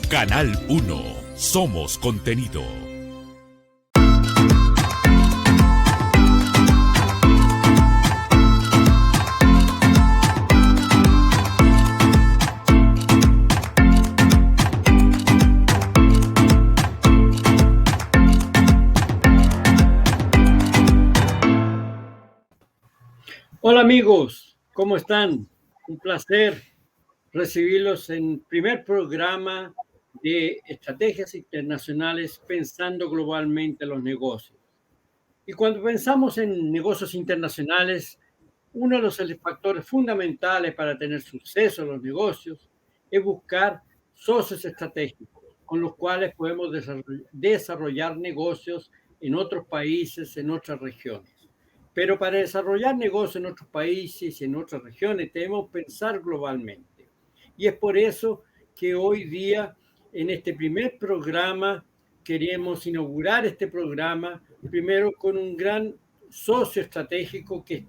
Canal 1. Somos contenido. Hola amigos, ¿cómo están? Un placer recibirlos en el primer programa de Estrategias Internacionales Pensando Globalmente los Negocios. Y cuando pensamos en negocios internacionales, uno de los factores fundamentales para tener suceso en los negocios es buscar socios estratégicos con los cuales podemos desarrollar negocios en otros países, en otras regiones. Pero para desarrollar negocios en otros países y en otras regiones debemos pensar globalmente. Y es por eso que hoy día, en este primer programa, queremos inaugurar este programa primero con un gran socio estratégico que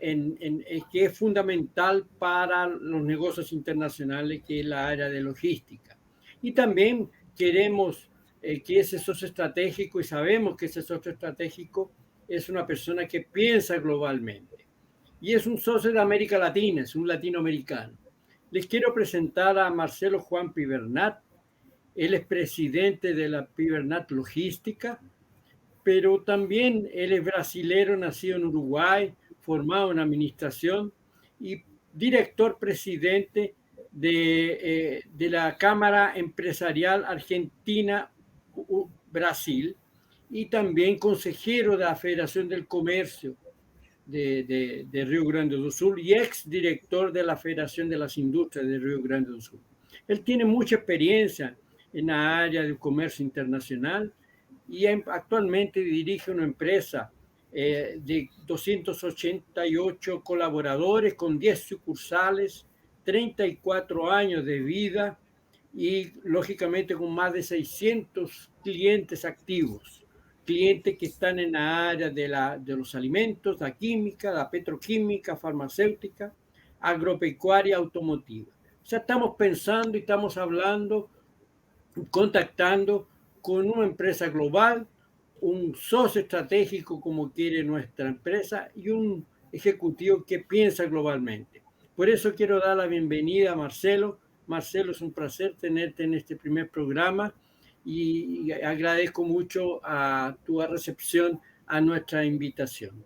que es fundamental para los negocios internacionales, que es la área de logística. Y también queremos que ese socio estratégico, y sabemos que ese socio estratégico es una persona que piensa globalmente. Y es un socio de América Latina, es un latinoamericano. Les quiero presentar a Marcelo Juan Pibernat. Él es presidente de la Pibernat Logística, pero también él es brasilero, nacido en Uruguay, formado en administración y director presidente de la Cámara Empresarial Argentina-Brasil y también consejero de la Federación del Comercio de Río Grande do Sul y ex director de la Federación de las Industrias de Río Grande do Sul. Él tiene mucha experiencia en la área del comercio internacional y actualmente dirige una empresa de 288 colaboradores con 10 sucursales, 34 años de vida y lógicamente con más de 600 clientes activos, clientes que están en la área de los alimentos, la química, la petroquímica, farmacéutica, agropecuaria, automotiva. O sea, estamos pensando y estamos hablando, contactando con una empresa global, un socio estratégico como quiere nuestra empresa y un ejecutivo que piensa globalmente. Por eso quiero dar la bienvenida a Marcelo. Marcelo, es un placer tenerte en este primer programa y agradezco mucho a tu recepción a nuestra invitación.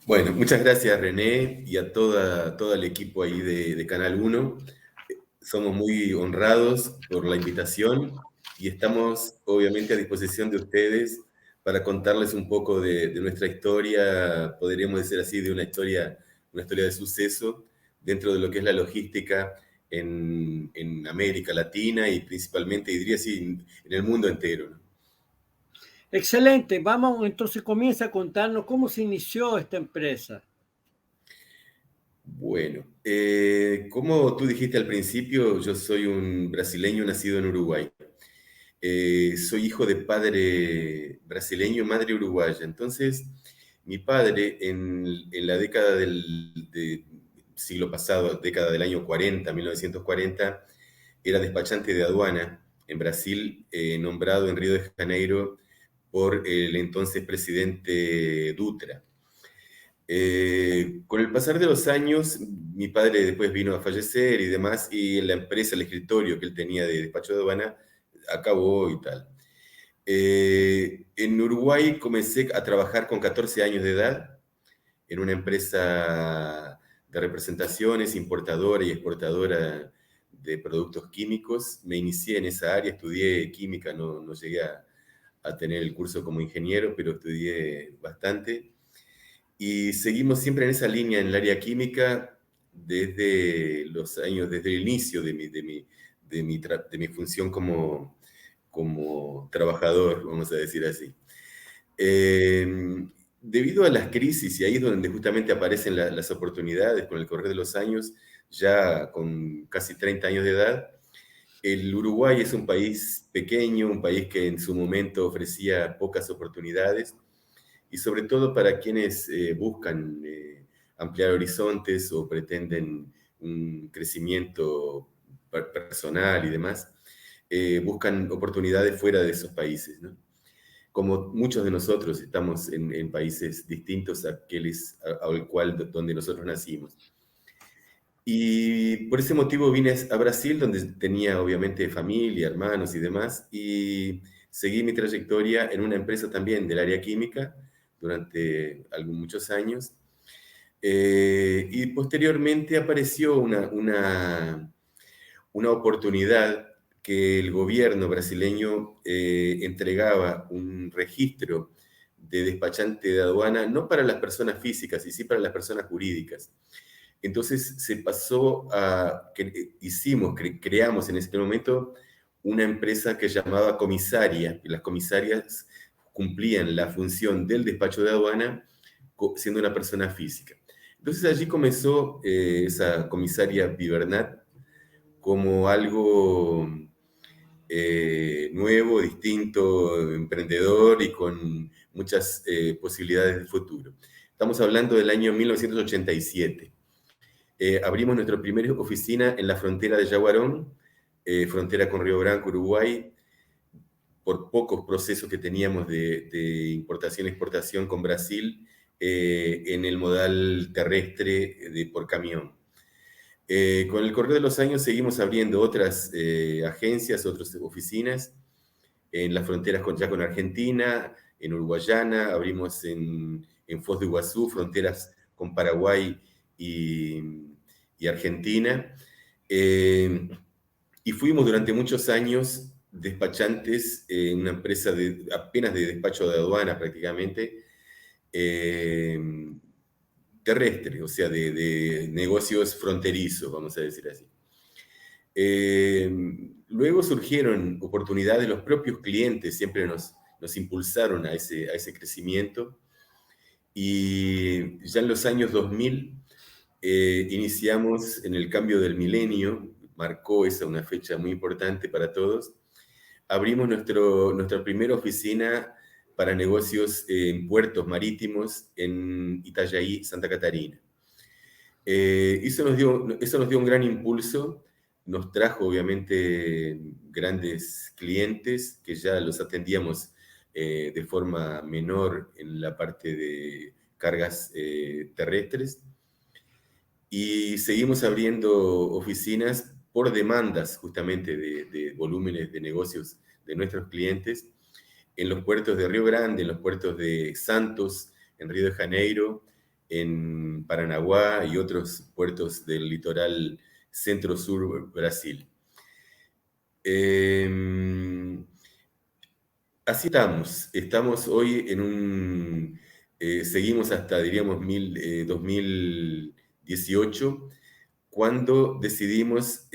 Bueno, muchas gracias René y a todo el equipo ahí de Canal 1. Somos muy honrados por la invitación y estamos obviamente a disposición de ustedes para contarles un poco de nuestra historia, podríamos decir así, de una historia de suceso dentro de lo que es la logística en América Latina y principalmente, diría así, en el mundo entero, ¿no? Excelente, vamos entonces, comienza a contarnos cómo se inició esta empresa. Bueno, como tú dijiste al principio, yo soy un brasileño nacido en Uruguay. Soy hijo de padre brasileño, madre uruguaya. Entonces, mi padre en la década del siglo pasado, década del año 40, 1940, era despachante de aduana en Brasil, nombrado en Río de Janeiro por el entonces presidente Dutra. Con el pasar de los años, mi padre después vino a fallecer y demás, y la empresa, el escritorio que él tenía de despacho de aduana, acabó y tal. En Uruguay comencé a trabajar con 14 años de edad en una empresa de representaciones, importadora y exportadora de productos químicos. Me inicié en esa área, estudié química, no llegué a tener el curso como ingeniero, pero estudié bastante. Y seguimos siempre en esa línea en el área química desde los años, desde el inicio de mi función como trabajador, vamos a decir así. Debido a las crisis, y ahí es donde justamente aparecen las oportunidades con el correr de los años, ya con casi 30 años de edad, el Uruguay es un país pequeño, un país que en su momento ofrecía pocas oportunidades, y sobre todo para quienes buscan ampliar horizontes o pretenden un crecimiento personal y demás, buscan oportunidades fuera de esos países, ¿no? Como muchos de nosotros estamos en países distintos a aquellos al cual donde nosotros nacimos. Y por ese motivo vine a Brasil, donde tenía obviamente familia, hermanos y demás, y seguí mi trayectoria en una empresa también del área química durante muchos años. Y posteriormente apareció una oportunidad que el gobierno brasileño entregaba un registro de despachante de aduana, no para las personas físicas, y sí para las personas jurídicas. Entonces se pasó a, creamos en este momento una empresa que llamaba comisaria, y las comisarias cumplían la función del despacho de aduana siendo una persona física. Entonces allí comenzó esa comisaria Vibernat como algo nuevo, distinto, emprendedor y con muchas posibilidades de futuro. Estamos hablando del año 1987. Abrimos nuestra primera oficina en la frontera de Yaguarón, frontera con Río Branco, Uruguay, por pocos procesos que teníamos de importación-exportación con Brasil en el modal terrestre por camión. Con el correr de los años seguimos abriendo otras agencias, otras oficinas en las fronteras ya con Argentina, en Uruguayana, abrimos en Foz de Iguazú, fronteras con Paraguay y Argentina. Y fuimos durante muchos años despachantes en una empresa apenas de despacho de aduana prácticamente, terrestre, o sea, de negocios fronterizos, vamos a decir así. Luego surgieron oportunidades, los propios clientes siempre nos impulsaron a ese crecimiento, y ya en los años 2000 iniciamos en el cambio del milenio, marcó esa una fecha muy importante para todos, abrimos nuestra primera oficina para negocios en puertos marítimos en Itajaí, Santa Catarina. Eso nos dio un gran impulso, nos trajo obviamente grandes clientes que ya los atendíamos de forma menor en la parte de cargas terrestres, y seguimos abriendo oficinas por demandas justamente de volúmenes de negocios de nuestros clientes en los puertos de Río Grande, en los puertos de Santos, en Río de Janeiro, en Paranaguá y otros puertos del litoral centro-sur Brasil. Así estamos hoy seguimos hasta, diríamos, 2018, cuando decidimos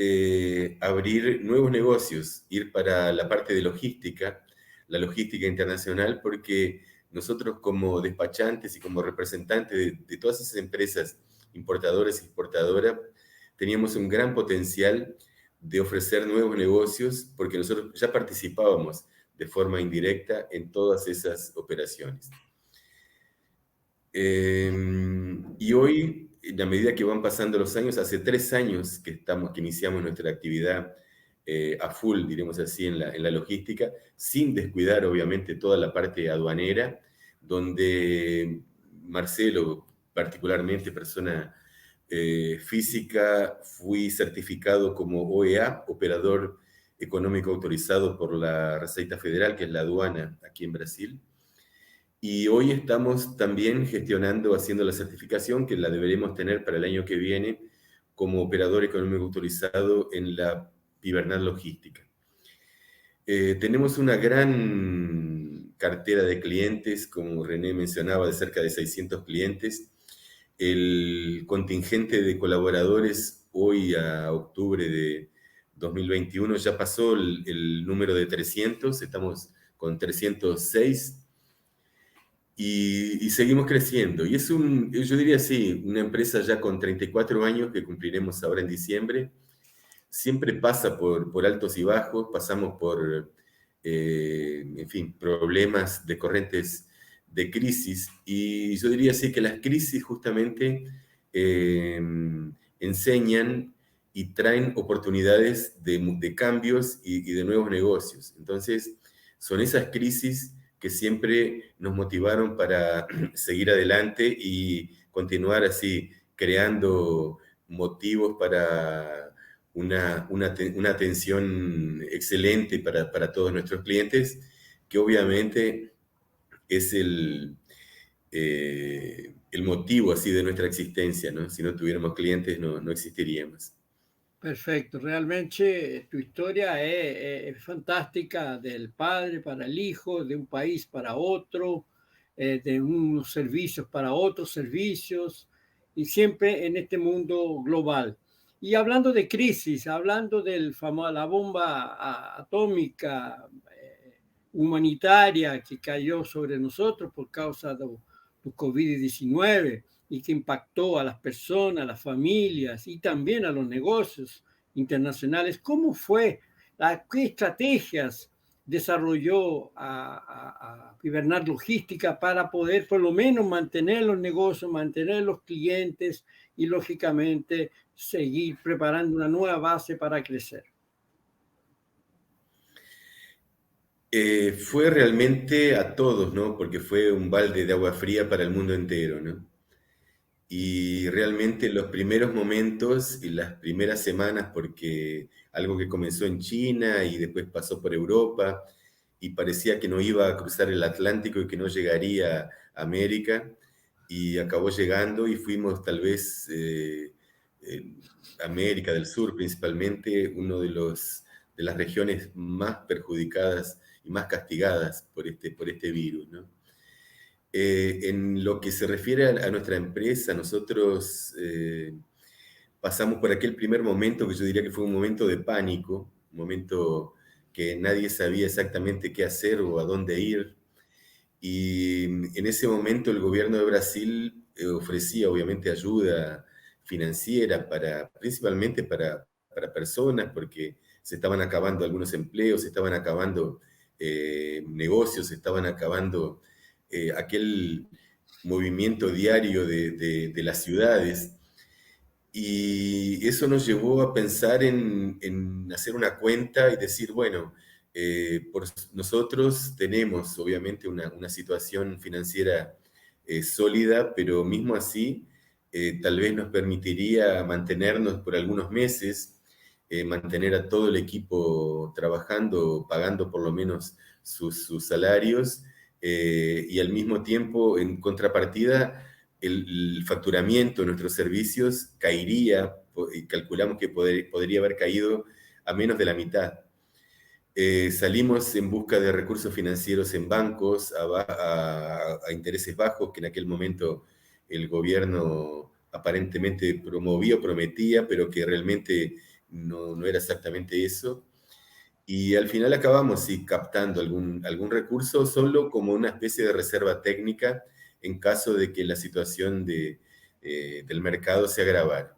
abrir nuevos negocios, ir para la parte de logística, la logística internacional, porque nosotros como despachantes y como representantes de todas esas empresas importadoras y exportadoras, teníamos un gran potencial de ofrecer nuevos negocios, porque nosotros ya participábamos de forma indirecta en todas esas operaciones. Y hoy, a medida que van pasando los años, hace 3 años que iniciamos nuestra actividad a full, diremos así, en la logística, sin descuidar obviamente toda la parte aduanera, donde Marcelo, particularmente persona física, fui certificado como OEA, Operador Económico Autorizado por la Receita Federal, que es la aduana aquí en Brasil. Y hoy estamos también gestionando, haciendo la certificación, que la deberemos tener para el año que viene, como Operador Económico Autorizado en la Vibernat Logística. Tenemos una gran cartera de clientes, como René mencionaba, de cerca de 600 clientes. El contingente de colaboradores hoy a octubre de 2021 ya pasó el número de 300, estamos con 306 y seguimos creciendo. Y es yo diría así, una empresa ya con 34 años que cumpliremos ahora en diciembre. Siempre pasa por altos y bajos, pasamos por, en fin, problemas de corrientes de crisis, y yo diría así que las crisis justamente enseñan y traen oportunidades de cambios y de nuevos negocios. Entonces, son esas crisis que siempre nos motivaron para seguir adelante y continuar así, creando motivos para una atención excelente para todos nuestros clientes, que obviamente es el motivo así de nuestra existencia, ¿no? Si no tuviéramos clientes no existiríamos. Perfecto, realmente tu historia es fantástica, del padre para el hijo, de un país para otro, de unos servicios para otros servicios, y siempre en este mundo global. Y hablando de crisis, hablando de la bomba atómica humanitaria que cayó sobre nosotros por causa de COVID-19 y que impactó a las personas, a las familias y también a los negocios internacionales. ¿Cómo fue? ¿Qué estrategias desarrolló a Fibernat Logística para poder por lo menos mantener los negocios, mantener los clientes y lógicamente seguir preparando una nueva base para crecer? Fue realmente a todos, ¿no? Porque fue un balde de agua fría para el mundo entero, ¿no? Y realmente los primeros momentos y las primeras semanas, porque algo que comenzó en China y después pasó por Europa y parecía que no iba a cruzar el Atlántico y que no llegaría a América, y acabó llegando y fuimos tal vez, América del Sur principalmente, uno de las regiones más perjudicadas y más castigadas por este virus, ¿no? En lo que se refiere a nuestra empresa, nosotros pasamos por aquel primer momento que yo diría que fue un momento de pánico, un momento que nadie sabía exactamente qué hacer o a dónde ir. Y en ese momento el gobierno de Brasil ofrecía obviamente ayuda financiera principalmente para personas, porque se estaban acabando algunos empleos, se estaban acabando negocios, se estaban acabando aquel movimiento diario de las ciudades. Y eso nos llevó a pensar en hacer una cuenta y decir, bueno, nosotros tenemos obviamente una situación financiera sólida, pero mismo así tal vez nos permitiría mantenernos por algunos meses, mantener a todo el equipo trabajando, pagando por lo menos sus salarios, y al mismo tiempo, en contrapartida, el facturamiento de nuestros servicios caería, y calculamos que podría haber caído a menos de la mitad. Salimos en busca de recursos financieros en bancos a intereses bajos, que en aquel momento el gobierno aparentemente prometía, pero que realmente no era exactamente eso. Y al final acabamos sí, captando algún recurso solo como una especie de reserva técnica en caso de que la situación del mercado se agravara.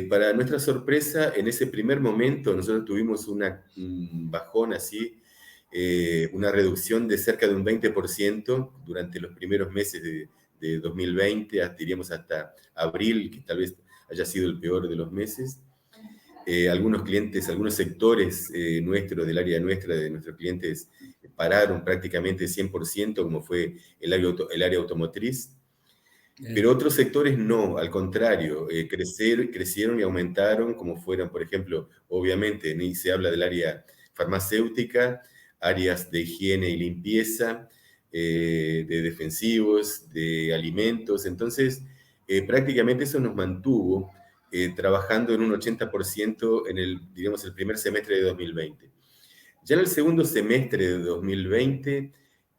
Para nuestra sorpresa, en ese primer momento nosotros tuvimos un bajón así, una reducción de cerca de un 20% durante los primeros meses de 2020, diríamos hasta abril, que tal vez haya sido el peor de los meses. Algunos clientes, algunos sectores del área nuestra, de nuestros clientes, pararon prácticamente 100%, como fue el área automotriz. Pero otros sectores no, al contrario, crecieron y aumentaron, como fueron, por ejemplo, obviamente, ni se habla del área farmacéutica, áreas de higiene y limpieza, de defensivos, de alimentos. Entonces, prácticamente eso nos mantuvo trabajando en un 80% digamos, el primer semestre de 2020. Ya en el segundo semestre de 2020,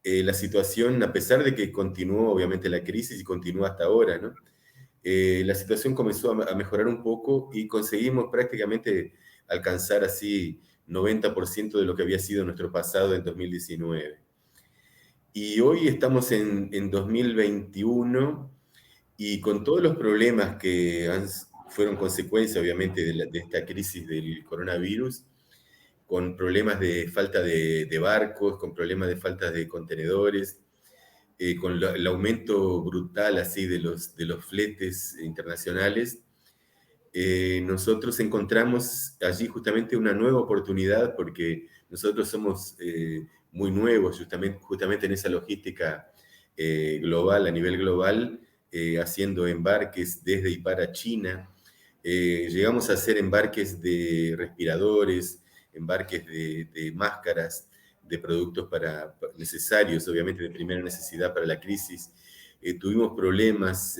la situación, a pesar de que continuó obviamente la crisis y continúa hasta ahora, ¿no? La situación comenzó a mejorar un poco y conseguimos prácticamente alcanzar así 90% de lo que había sido nuestro pasado en 2019. Y hoy estamos en 2021 y con todos los problemas que fueron consecuencia obviamente de esta crisis del coronavirus, con problemas de falta de barcos, con problemas de falta de contenedores, con el aumento brutal así de los fletes internacionales, nosotros encontramos allí justamente una nueva oportunidad porque nosotros somos muy nuevos justamente en esa logística global, a nivel global, haciendo embarques desde y para China. Llegamos a hacer embarques de respiradores, embarques de máscaras, de productos necesarios, obviamente de primera necesidad para la crisis. Tuvimos problemas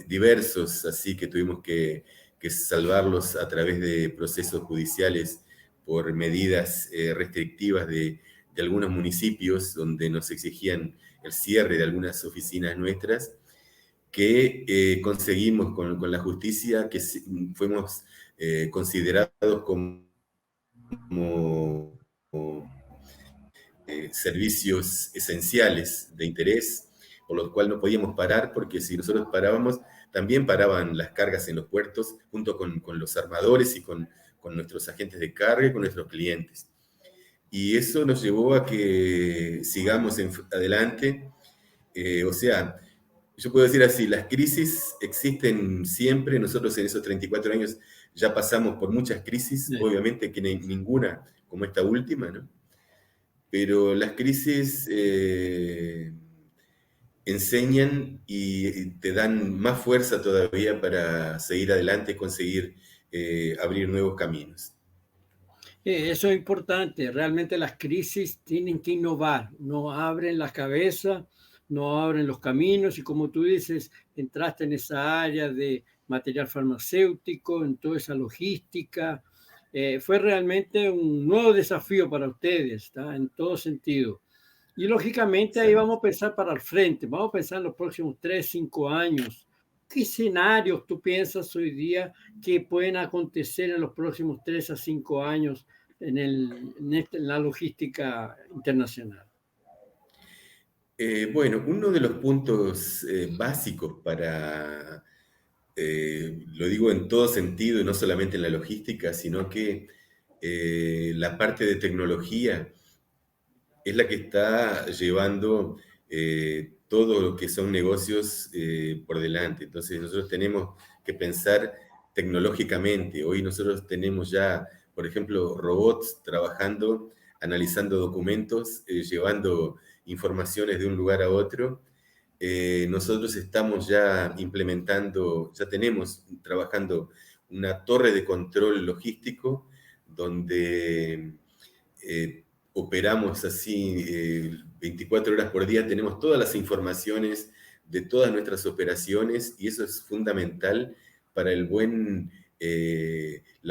diversos, así que tuvimos que salvarlos a través de procesos judiciales por medidas restrictivas de algunos municipios donde nos exigían el cierre de algunas oficinas nuestras, que conseguimos con la justicia, que fuimos considerados como servicios esenciales de interés, por lo cual no podíamos parar, porque si nosotros parábamos, también paraban las cargas en los puertos, junto con los armadores y con nuestros agentes de carga y con nuestros clientes. Y eso nos llevó a que sigamos adelante. O sea, yo puedo decir así, las crisis existen siempre. Nosotros en esos 34 años ya pasamos por muchas crisis, Sí. obviamente que ninguna como esta última, ¿no? Pero las crisis enseñan y te dan más fuerza todavía para seguir adelante y conseguir abrir nuevos caminos. Eso es importante. Realmente las crisis tienen que innovar, no abren la cabeza, no abren los caminos y como tú dices, entraste en esa área de material farmacéutico, en toda esa logística. Fue realmente un nuevo desafío para ustedes, ¿está? En todo sentido. Y lógicamente ahí Exacto. vamos a pensar para el frente, vamos a pensar en los próximos 3, 5 años. ¿Qué escenarios tú piensas hoy día que pueden acontecer en los próximos 3 a 5 años en la logística internacional? Bueno, uno de los puntos básicos para, lo digo en todo sentido y no solamente en la logística, sino que la parte de tecnología es la que está llevando todo lo que son negocios por delante. Entonces nosotros tenemos que pensar tecnológicamente. Hoy nosotros tenemos ya, por ejemplo, robots trabajando, analizando documentos, llevando informaciones de un lugar a otro. Nosotros estamos ya implementando, ya tenemos trabajando una torre de control logístico donde operamos así 24 horas por día, tenemos todas las informaciones de todas nuestras operaciones y eso es fundamental para la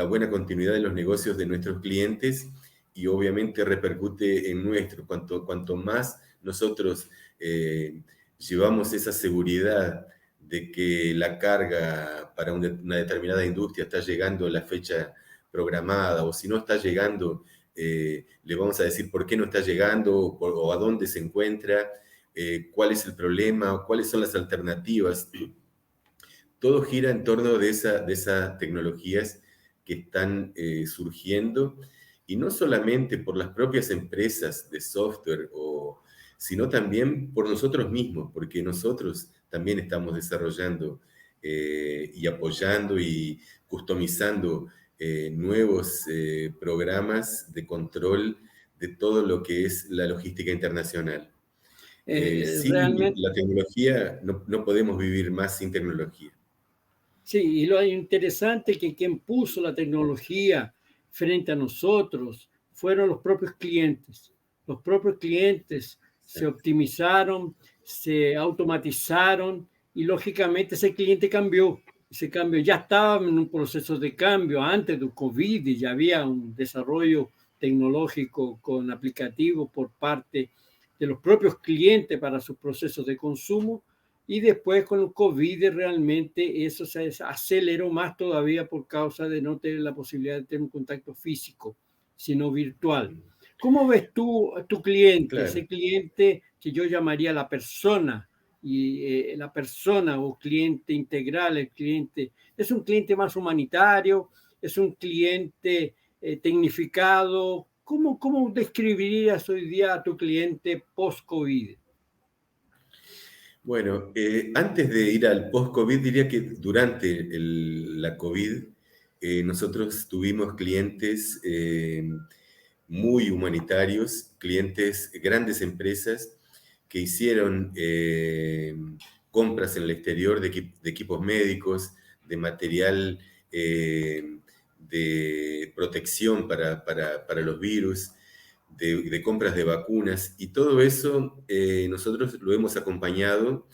buena continuidad de los negocios de nuestros clientes y obviamente repercute en nuestro. Cuanto más nosotros llevamos esa seguridad de que la carga para una determinada industria está llegando a la fecha programada o si no está llegando, le vamos a decir por qué no está llegando o a dónde se encuentra, cuál es el problema, cuáles son las alternativas. Todo gira en torno de esas tecnologías que están surgiendo y no solamente por las propias empresas de software, sino también por nosotros mismos, porque nosotros también estamos desarrollando y apoyando y customizando nuevos programas de control de todo lo que es la logística internacional. Sin Realmente, la tecnología no podemos vivir más sin tecnología. sí, y lo interesante es que quien puso la tecnología frente a nosotros fueron los propios clientes. Los propios clientes se optimizaron, se automatizaron y lógicamente ese cliente cambió. Ese cambio ya estaba en un proceso de cambio antes del COVID y ya había un desarrollo tecnológico con aplicativos por parte de los propios clientes para sus procesos de consumo y después con el COVID realmente eso se aceleró más todavía por causa de no tener la posibilidad de tener un contacto físico, sino virtual. ¿Cómo ves tú a tu cliente, Claro. ese cliente que yo llamaría la persona, y la persona o cliente integral, el cliente, es un cliente más humanitario, es un cliente tecnificado? ¿Cómo describirías hoy día a tu cliente post-COVID? Bueno, antes de ir al post-COVID, diría que durante la COVID nosotros tuvimos clientes muy humanitarios, clientes, grandes empresas que hicieron compras en el exterior de equipos médicos, de material de protección para los virus, de compras de vacunas, y todo eso nosotros lo hemos acompañado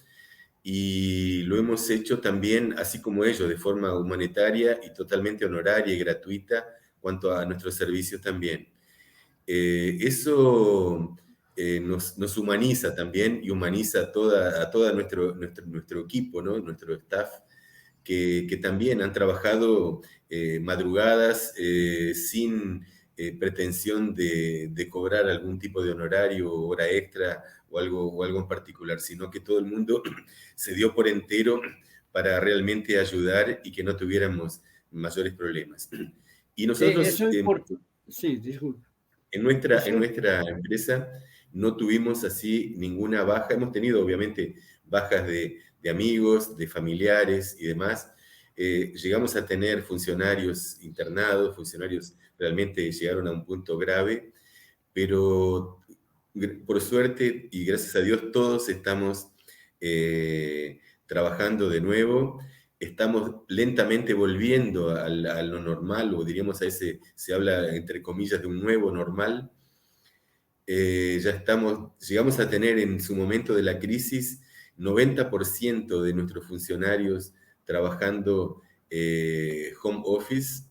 y lo hemos hecho también, así como ellos, de forma humanitaria y totalmente honoraria y gratuita, cuanto a nuestros servicios también. Eso nos humaniza también y humaniza a todo nuestro equipo, ¿no? Nuestro staff, que también han trabajado madrugadas sin pretensión de cobrar algún tipo de honorario o hora extra o algo en particular, sino que todo el mundo se dio por entero para realmente ayudar y que no tuviéramos mayores problemas. Y nosotros, Eso importa. Sí, disculpe. en Eso, nuestra empresa no tuvimos así ninguna baja. Hemos tenido, obviamente, bajas de amigos, de familiares y demás. Llegamos a tener funcionarios internados, funcionarios realmente llegaron a un punto grave, pero por suerte y gracias a Dios todos estamos trabajando de nuevo. Estamos lentamente volviendo a lo normal, o diríamos se habla entre comillas de un nuevo normal. Llegamos a tener en su momento de la crisis 90% de nuestros funcionarios trabajando home office,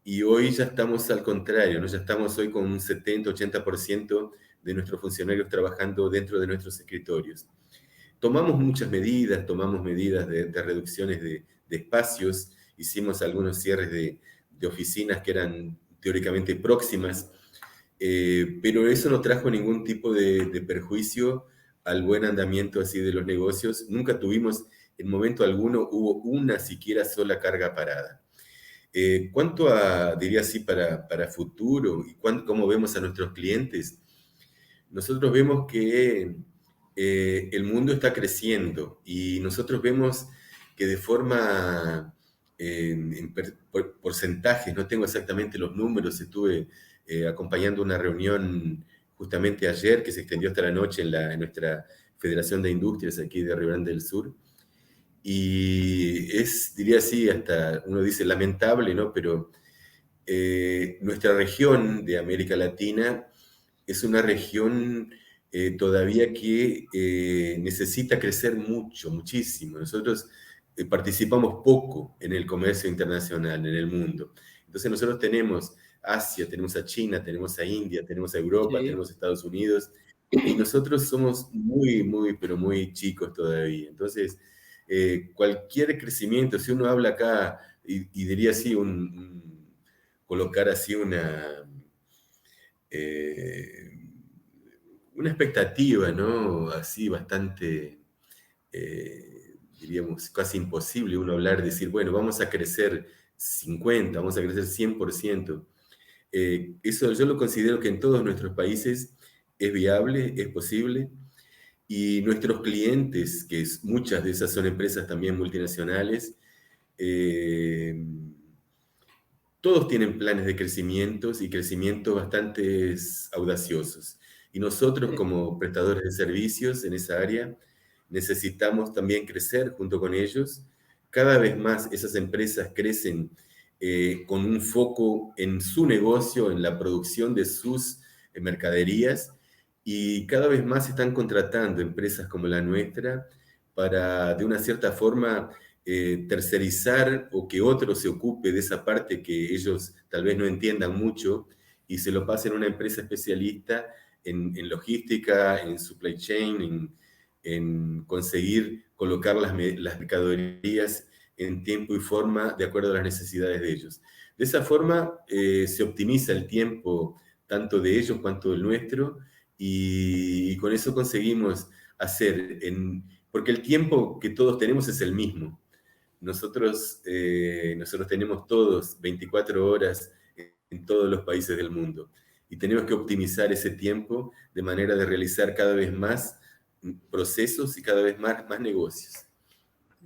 y hoy ya estamos al contrario, ¿no? Ya estamos hoy con un 70-80% de nuestros funcionarios trabajando dentro de nuestros escritorios. Tomamos medidas de reducciones de espacios, hicimos algunos cierres de oficinas que eran teóricamente próximas, pero eso no trajo ningún tipo de perjuicio al buen andamiento así de los negocios. Nunca tuvimos, en momento alguno, hubo una siquiera sola carga parada. Cuanto a, diría así, para futuro y cómo vemos a nuestros clientes, nosotros vemos que el mundo está creciendo y nosotros vemos que de forma, porcentajes, no tengo exactamente los números, estuve acompañando una reunión justamente ayer que se extendió hasta la noche en nuestra Federación de Industrias aquí de Río Grande del Sur. Y diría así, hasta uno dice lamentable, ¿no? Pero nuestra región de América Latina es una región todavía que necesita crecer mucho, muchísimo. Nosotros participamos poco en el comercio internacional, en el mundo. Entonces nosotros tenemos Asia, tenemos a China, tenemos a India, tenemos a Europa, sí. tenemos a Estados Unidos, y nosotros somos muy, muy, pero muy chicos todavía. Entonces, cualquier crecimiento, si uno habla acá y diría así, colocar así una expectativa, ¿no? Así bastante, diríamos, casi imposible uno hablar, decir, bueno, vamos a crecer 50, vamos a crecer 100%. Eso yo lo considero que en todos nuestros países es viable, es posible, y nuestros clientes, muchas de esas son empresas también multinacionales, eh, todos tienen planes de crecimientos y crecimientos bastante audaciosos. Y nosotros como prestadores de servicios en esa área necesitamos también crecer junto con ellos. Cada vez más esas empresas crecen con un foco en su negocio, en la producción de sus mercaderías, y cada vez más están contratando empresas como la nuestra para, de una cierta forma, tercerizar o que otro se ocupe de esa parte que ellos tal vez no entiendan mucho y se lo pasen a una empresa especialista en logística, en supply chain, en conseguir colocar las mercaderías en tiempo y forma de acuerdo a las necesidades de ellos. De esa forma se optimiza el tiempo tanto de ellos cuanto del nuestro, y con eso conseguimos hacer, porque el tiempo que todos tenemos es el mismo. Nosotros tenemos todos 24 horas en todos los países del mundo y tenemos que optimizar ese tiempo de manera de realizar cada vez más procesos y cada vez más negocios.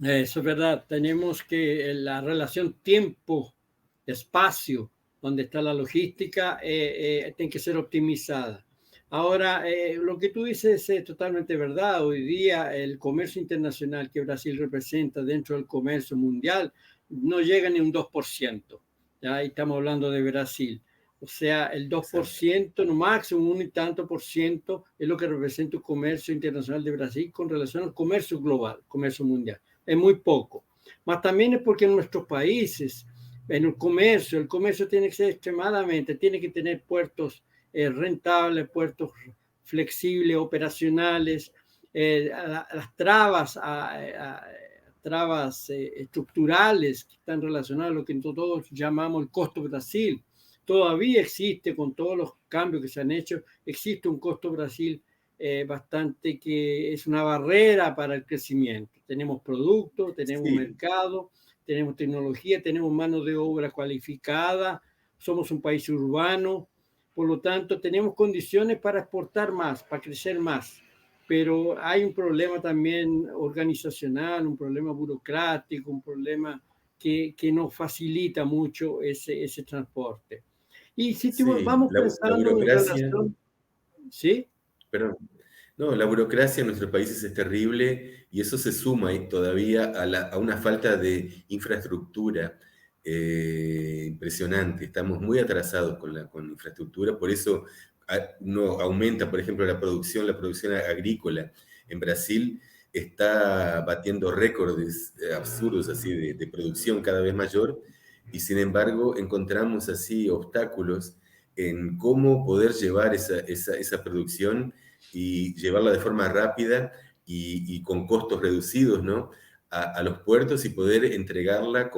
Eso es verdad. Tenemos que la relación tiempo-espacio, donde está la logística, tiene que ser optimizada. Ahora, lo que tú dices es totalmente verdad. Hoy día el comercio internacional que Brasil representa dentro del comercio mundial no llega ni un 2%. Ya ahí estamos hablando de Brasil. O sea, el 2%, no máximo un y tanto por ciento, es lo que representa el comercio internacional de Brasil con relación al comercio global, comercio mundial. Es muy poco. Mas también es porque en nuestros países, en el comercio tiene que ser extremadamente, tiene que tener puertos rentables, puertos flexibles, operacionales, las trabas estructurales que están relacionadas a lo que todos llamamos el costo Brasil. Todavía existe, con todos los cambios que se han hecho, existe un costo Brasil bastante que es una barrera para el crecimiento. Tenemos productos, tenemos mercado, tenemos tecnología, tenemos mano de obra cualificada, somos un país urbano, por lo tanto tenemos condiciones para exportar más, para crecer más, pero hay un problema también organizacional, un problema burocrático, un problema que nos facilita mucho ese transporte. Y si vamos la pensando en burocracia, relación... ¿Sí? perdón. No, la burocracia en nuestros países es terrible y eso se suma todavía a una falta de infraestructura impresionante. Estamos muy atrasados con infraestructura, por eso no aumenta, por ejemplo, la producción agrícola. En Brasil está batiendo récords absurdos así de producción cada vez mayor y sin embargo encontramos así obstáculos en cómo poder llevar esa producción y llevarla de forma rápida y con costos reducidos, ¿no? A los puertos y poder entregarla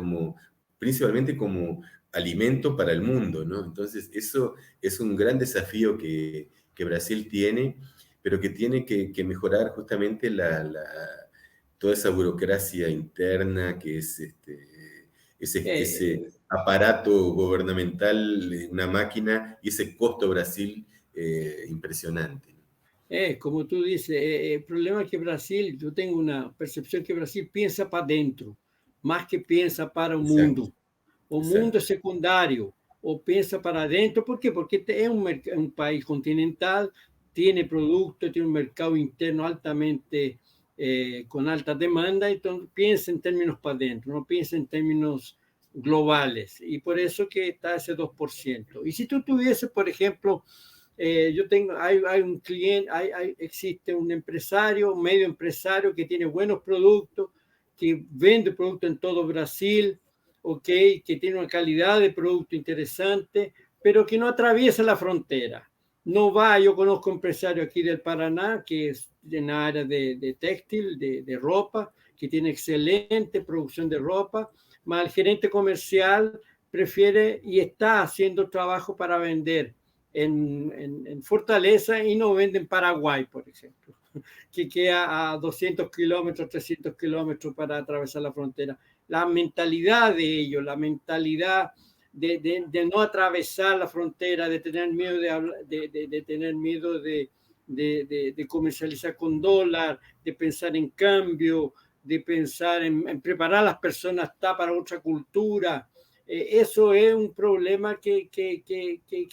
principalmente como alimento para el mundo, ¿no? Entonces, eso es un gran desafío que Brasil tiene, pero que tiene que mejorar justamente toda esa burocracia interna que es ese aparato gubernamental, una máquina, y ese costo Brasil impresionante. Como tú dices, el problema es que Brasil, yo tengo una percepción que Brasil piensa para dentro, más que piensa para o Exacto, mundo. O mundo é exacto. secundário, ou pensa para dentro. Por quê? Porque é um país continental, tem produto, tem um mercado interno altamente, com alta demanda, então pensa em termos para dentro, não pensa em termos globales. E por isso que está esse 2%. E se tu tivesse, por exemplo, yo tengo, hay un cliente, existe un empresario, un medio empresario que tiene buenos productos, que vende productos en todo Brasil, okay, que tiene una calidad de producto interesante, pero que no atraviesa la frontera. No va, yo conozco empresarios aquí del Paraná, que es en la área de textil, de ropa, que tiene excelente producción de ropa, mas el gerente comercial prefiere y está haciendo trabajo para vender en Fortaleza y no vende en Paraguay, por ejemplo, que queda a 200 kilómetros, 300 kilómetros para atravesar la frontera. La mentalidad de ellos, la mentalidad de no atravesar la frontera, de tener miedo de tener miedo de comercializar con dólar, de pensar en cambio, de pensar en preparar a las personas para otra cultura. Eso es un problema que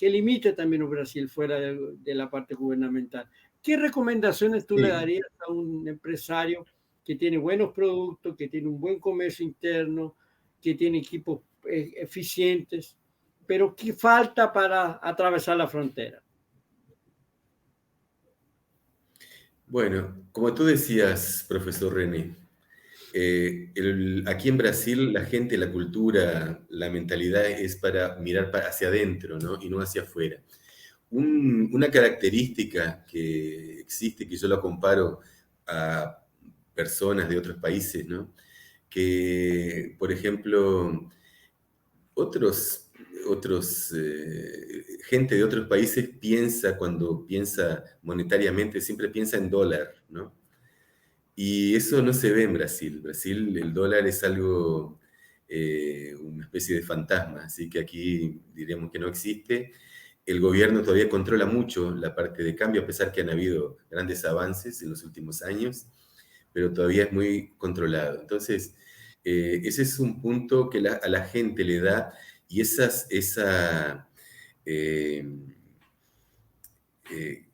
limita también a Brasil fuera de la parte gubernamental. ¿Qué recomendaciones tú le Sí. darías a un empresario que tiene buenos productos, que tiene un buen comercio interno, que tiene equipos eficientes, pero qué falta para atravesar la frontera? Bueno, como tú decías, profesor René, aquí en Brasil la gente, la cultura, la mentalidad es para mirar hacia adentro, ¿no? Y no hacia afuera. Una característica que existe, que yo lo comparo a personas de otros países, ¿no? Que, por ejemplo, gente de otros países cuando piensa monetariamente, siempre piensa en dólar, ¿no? Y eso no se ve en Brasil. Brasil, el dólar es algo, una especie de fantasma, así que aquí diremos que no existe. el gobierno todavía controla mucho la parte de cambio, a pesar que han habido grandes avances en los últimos años, pero todavía es muy controlado. Entonces, ese es un punto que a la gente le da, y eh, eh,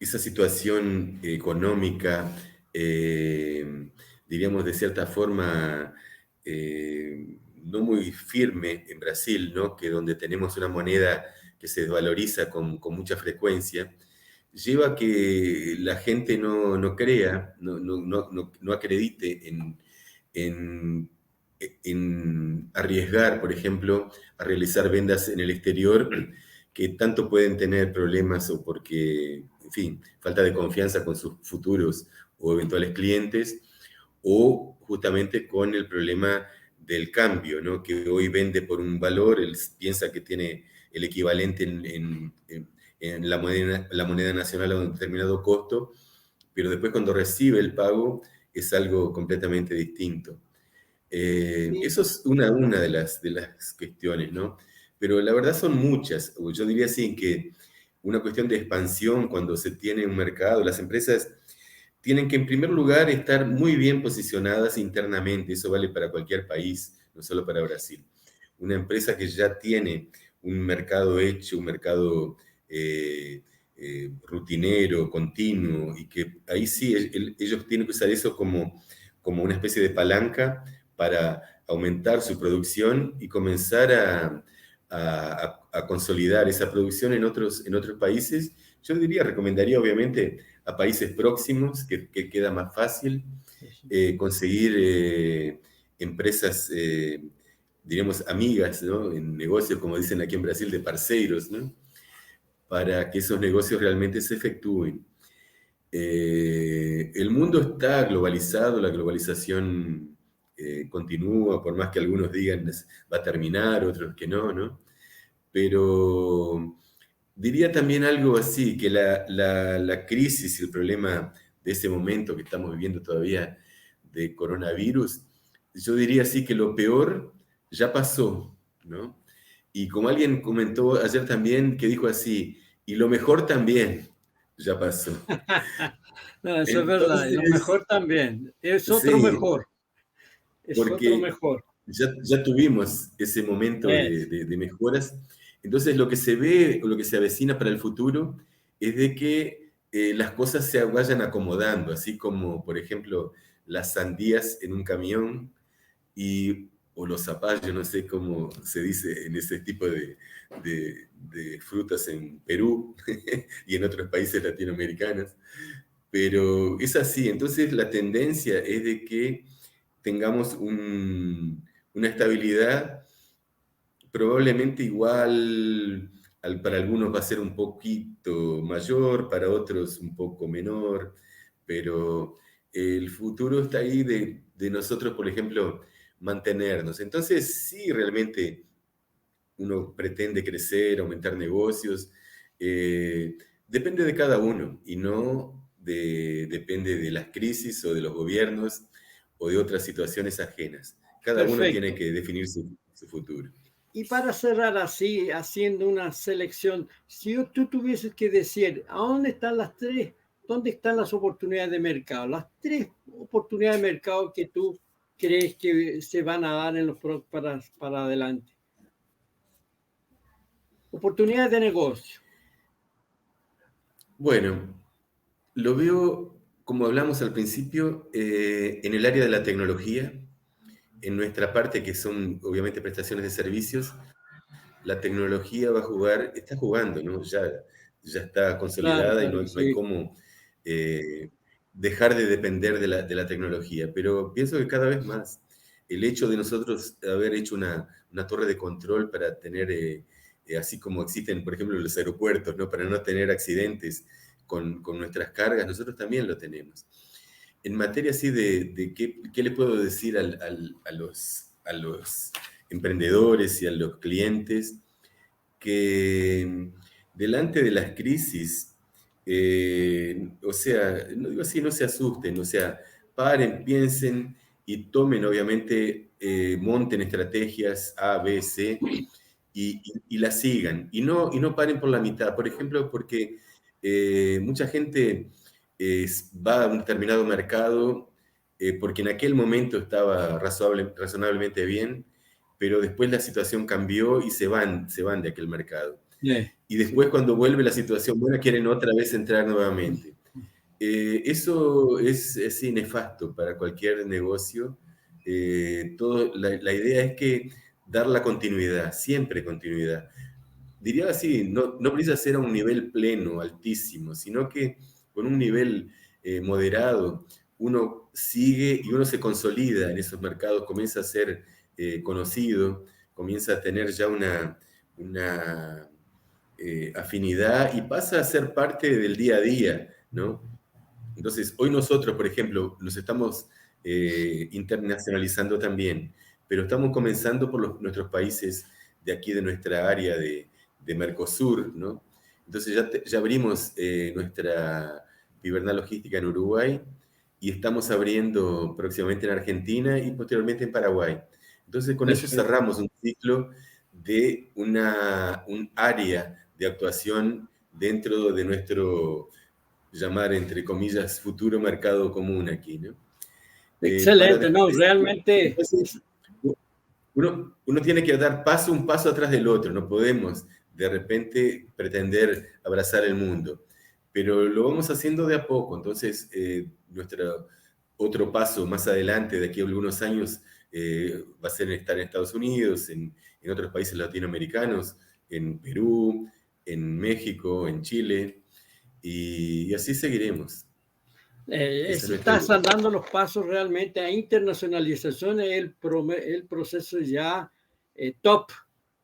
esa situación económica, diríamos de cierta forma, no muy firme en Brasil, ¿no? Que donde tenemos una moneda que se desvaloriza con mucha frecuencia, lleva a que la gente no crea, no acredite en, en arriesgar, por ejemplo, a realizar ventas en el exterior, que tanto pueden tener problemas o porque, en fin, falta de confianza con sus futuros o eventuales clientes, o justamente con el problema del cambio, ¿no? Que hoy vende por un valor, él piensa que tiene el equivalente en la moneda nacional a un determinado costo, pero después cuando recibe el pago es algo completamente distinto. Sí. Eso es una de las cuestiones, ¿no? Pero la verdad son muchas. Yo diría así que una cuestión de expansión cuando se tiene un mercado, las empresas tienen que en primer lugar estar muy bien posicionadas internamente, eso vale para cualquier país, no solo para Brasil. Una empresa que ya tiene un mercado hecho, un mercado rutinero, continuo, y que ahí sí ellos tienen que usar eso como una especie de palanca para aumentar su producción y comenzar a consolidar esa producción en otros países. Yo diría, recomendaría obviamente a países próximos, que queda más fácil conseguir empresas, diremos, amigas, ¿no? En negocios, como dicen aquí en Brasil, de parceiros, ¿no? Para que esos negocios realmente se efectúen. El mundo está globalizado, la globalización continúa, por más que algunos digan va a terminar, otros que no, ¿no? Pero diría también algo así, que la crisis y el problema de ese momento que estamos viviendo todavía de coronavirus, yo diría así que lo peor ya pasó, ¿no? Y como alguien comentó ayer también, que dijo así, y lo mejor también ya pasó. No, eso es verdad. Y lo Entonces, mejor también. Es otro sí, mejor. Es otro porque mejor. ya tuvimos ese momento Es. de mejoras. Entonces, lo que se ve, o lo que se avecina para el futuro, es de que las cosas se vayan acomodando, así como, por ejemplo, las sandías en un camión o los zapallos, no sé cómo se dice en ese tipo de frutas en Perú y en otros países latinoamericanos, pero es así. Entonces, la tendencia es de que tengamos una estabilidad probablemente igual, para algunos va a ser un poquito mayor, para otros un poco menor, pero el futuro está ahí de nosotros, por ejemplo, mantenernos. Entonces, sí, realmente uno pretende crecer, aumentar negocios, depende de cada uno y no depende de las crisis o de los gobiernos o de otras situaciones ajenas. Cada uno tiene Perfecto. que definir su futuro. Y para cerrar así, haciendo una selección, si tú tuvieses que decir, ¿a dónde están dónde están las oportunidades de mercado? Las tres oportunidades de mercado que tú crees que se van a dar para adelante. Oportunidades de negocio. Bueno, lo veo, como hablamos al principio, en el área de la tecnología, en nuestra parte que son obviamente prestaciones de servicios. La tecnología está jugando, ¿no? Ya está Claro, consolidada y claro, no hay sí. cómo dejar de depender de la tecnología. Pero pienso que cada vez más el hecho de nosotros haber hecho una torre de control para tener, así como existen, por ejemplo, los aeropuertos, ¿no? Para no tener accidentes con nuestras cargas, nosotros también lo tenemos. En materia así de qué le puedo decir a los emprendedores y a los clientes, que delante de las crisis, o sea, no digo así, no se asusten, o sea, paren, piensen y tomen, obviamente, monten estrategias A, B, C, y la sigan y no paren por la mitad. Por ejemplo, porque mucha gente va a un determinado mercado porque en aquel momento estaba razonablemente bien, pero después la situación cambió y se van de aquel mercado. Y después cuando vuelve la situación buena quieren otra vez entrar nuevamente. Eso es nefasto para cualquier negocio. La idea es que dar la continuidad, siempre continuidad. Diría así, no precisa ser a un nivel pleno, altísimo, sino que con un nivel moderado, uno sigue y uno se consolida en esos mercados, comienza a ser conocido, comienza a tener ya una afinidad y pasa a ser parte del día a día, ¿no? Entonces, hoy nosotros, por ejemplo, nos estamos internacionalizando también, pero estamos comenzando por nuestros países de aquí, de nuestra área de Mercosur, ¿no? Entonces ya abrimos nuestra Pibernal Logística en Uruguay y estamos abriendo próximamente en Argentina y posteriormente en Paraguay. Entonces, con eso cerramos un ciclo de un área de actuación dentro de nuestro, llamar entre comillas, futuro mercado común aquí, ¿no? Excelente, no, realmente. Uno tiene que dar un paso atrás del otro, no podemos de repente pretender abrazar el mundo, pero lo vamos haciendo de a poco. Entonces, nuestro otro paso más adelante, de aquí a algunos años, va a ser estar en Estados Unidos, en otros países latinoamericanos, en Perú, en México, en Chile, y así seguiremos. Estás dando los pasos realmente a internacionalización, es el proceso ya top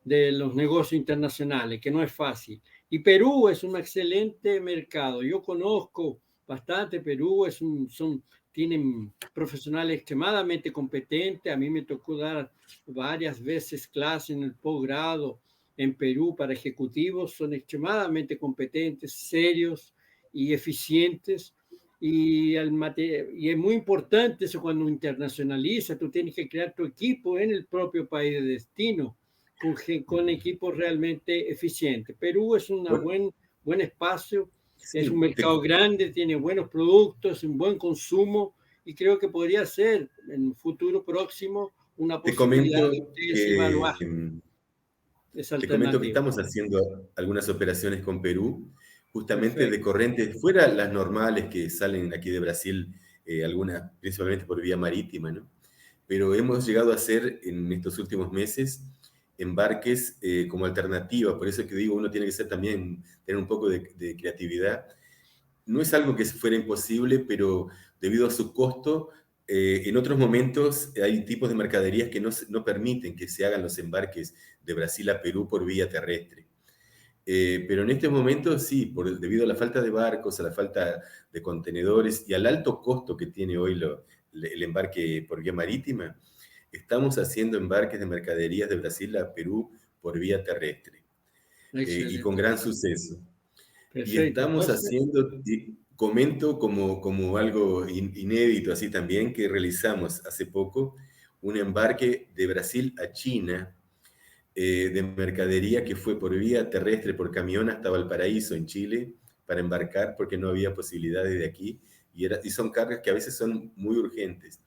de los negocios internacionales, que no es fácil. Y Perú es un excelente mercado. Yo conozco bastante Perú, tienen profesionales extremadamente competentes. A mí me tocó dar varias veces clases en el posgrado en Perú para ejecutivos. Son extremadamente competentes, serios y eficientes. Y es muy importante eso cuando internacionaliza, tú tienes que crear tu equipo en el propio país de destino, con equipos realmente eficientes. Perú es un buen espacio, sí, es un mercado grande, tiene buenos productos, un buen consumo, y creo que podría ser en un futuro próximo una posibilidad de ustedes evaluar esa alternativa. Te comento que estamos haciendo algunas operaciones con Perú, justamente de corrientes, fuera las normales que salen aquí de Brasil, algunas principalmente por vía marítima, ¿no? Pero hemos llegado a hacer en estos últimos meses embarques como alternativa, por eso que digo, uno tiene que tener un poco de creatividad. No es algo que fuera imposible, pero debido a su costo, en otros momentos hay tipos de mercaderías que no permiten que se hagan los embarques de Brasil a Perú por vía terrestre. Pero en este momento sí, debido a la falta de barcos, a la falta de contenedores y al alto costo que tiene hoy el embarque por vía marítima, estamos haciendo embarques de mercaderías de Brasil a Perú por vía terrestre y con gran suceso. Perfecto. Y estamos haciendo, comento como algo inédito así también, que realizamos hace poco un embarque de Brasil a China de mercadería que fue por vía terrestre, por camión hasta Valparaíso, en Chile, para embarcar porque no había posibilidades de aquí, y son cargas que a veces son muy urgentes.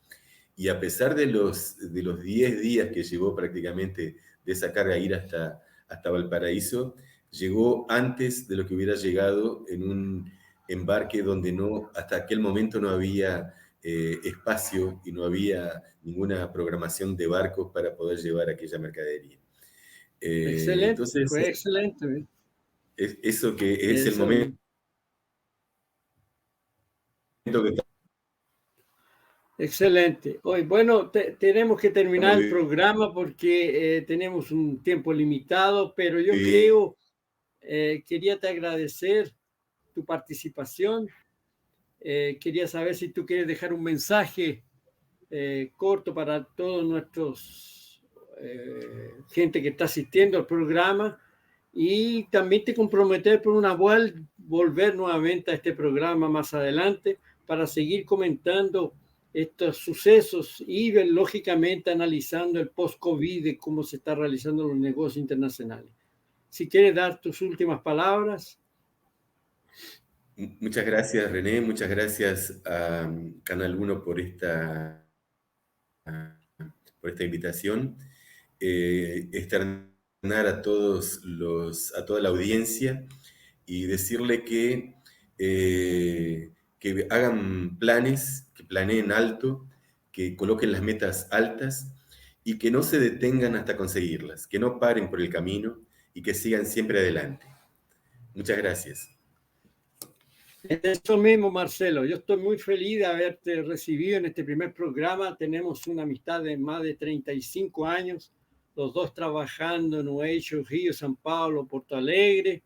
Y a pesar de los 10 días que llevó prácticamente de esa carga ir hasta Valparaíso, llegó antes de lo que hubiera llegado en un embarque donde hasta aquel momento no había espacio y no había ninguna programación de barcos para poder llevar aquella mercadería. Excelente, entonces, fue excelente. Eso que es el momento que... Excelente. Hoy, bueno, tenemos que terminar el programa porque tenemos un tiempo limitado, pero yo quería te agradecer tu participación. Quería saber si tú quieres dejar un mensaje corto para todos nuestros gente que está asistiendo al programa, y también te comprometer por volver nuevamente a este programa más adelante para seguir comentando estos sucesos y lógicamente analizando el post-COVID de cómo se están realizando los negocios internacionales. Si quieres dar tus últimas palabras. Muchas gracias, René. Muchas gracias a Canal 1 por esta invitación. Externar a toda la audiencia y decirle que hagan planes, que planeen alto, que coloquen las metas altas y que no se detengan hasta conseguirlas, que no paren por el camino y que sigan siempre adelante. Muchas gracias. Eso mismo, Marcelo. Yo estoy muy feliz de haberte recibido en este primer programa. Tenemos una amistad de más de 35 años, los dos trabajando en Oeixo, Río, San Pablo, Porto Alegre.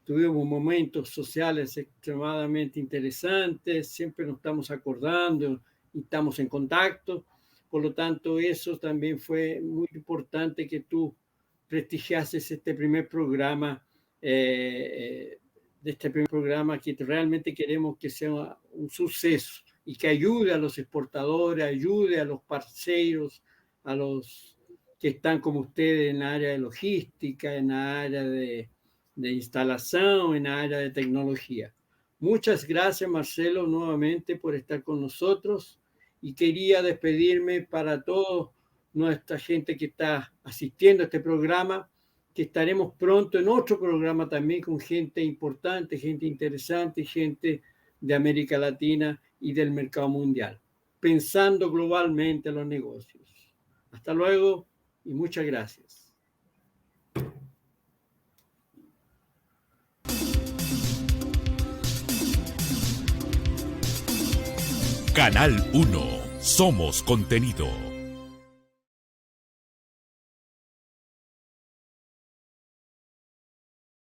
Tuvimos momentos sociales extremadamente interesantes, siempre nos estamos acordando y estamos en contacto. Por lo tanto, eso también fue muy importante que tú prestigiases este primer programa que realmente queremos que sea un suceso y que ayude a los exportadores, ayude a los parceiros, a los que están como ustedes en la área de logística, en la área de instalación, en la área de tecnología. Muchas gracias, Marcelo, nuevamente por estar con nosotros y quería despedirme para toda nuestra gente que está asistiendo a este programa, que estaremos pronto en otro programa también con gente importante, gente interesante, gente de América Latina y del mercado mundial, pensando globalmente en los negocios. Hasta luego y muchas gracias. Canal 1. Somos contenido.